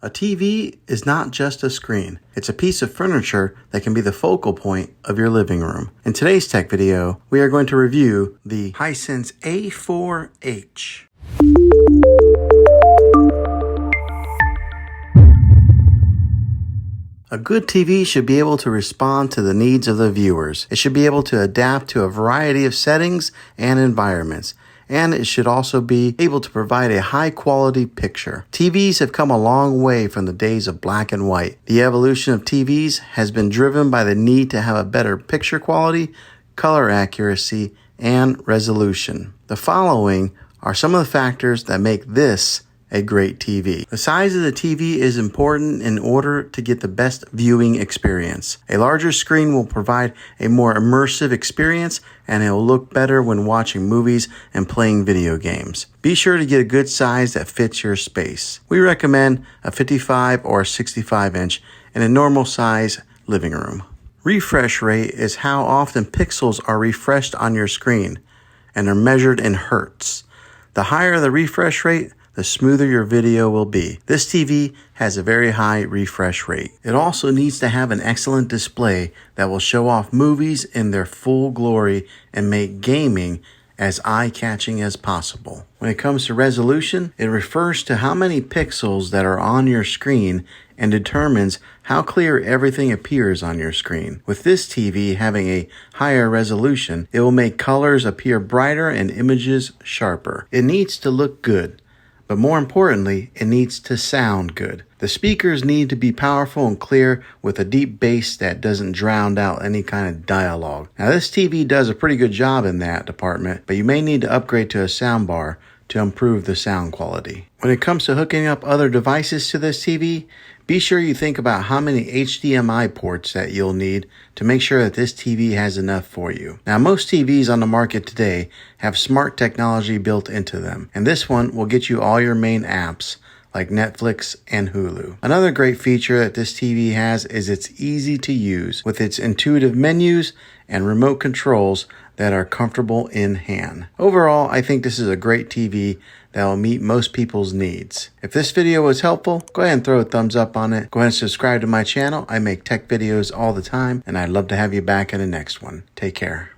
A TV is not just a screen. It's a piece of furniture that can be the focal point of your living room. In today's tech video, we are going to review the HISENSE A4H. A good TV should be able to respond to the needs of the viewers. It should be able to adapt to a variety of settings and environments. And it should also be able to provide a high-quality picture. TVs have come a long way from the days of black and white. The evolution of TVs has been driven by the need to have a better picture quality, color accuracy, and resolution. The following are some of the factors that make this a great TV. The size of the TV is important in order to get the best viewing experience. A larger screen will provide a more immersive experience, and it will look better when watching movies and playing video games. Be sure to get a good size that fits your space. We recommend a 55 or 65 inch in a normal size living room. Refresh rate is how often pixels are refreshed on your screen, and are measured in hertz. The higher the refresh rate, the smoother your video will be. This TV has a very high refresh rate. It also needs to have an excellent display that will show off movies in their full glory and make gaming as eye-catching as possible. When it comes to resolution, it refers to how many pixels that are on your screen and determines how clear everything appears on your screen. With this TV having a higher resolution, it will make colors appear brighter and images sharper. It needs to look good. But more importantly, it needs to sound good. The speakers need to be powerful and clear with a deep bass that doesn't drown out any kind of dialogue. Now this TV does a pretty good job in that department, but you may need to upgrade to a soundbar to improve the sound quality. When it comes to hooking up other devices to this TV, be sure you think about how many HDMI ports that you'll need to make sure that this TV has enough for you. Now, most TVs on the market today have smart technology built into them, and this one will get you all your main apps like Netflix and Hulu. Another great feature that this TV has is it's easy to use with its intuitive menus and remote controls that are comfortable in hand. Overall, I think this is a great TV that will meet most people's needs. If this video was helpful, go ahead and throw a thumbs up on it. Go ahead and subscribe to my channel. I make tech videos all the time, and I'd love to have you back in the next one. Take care.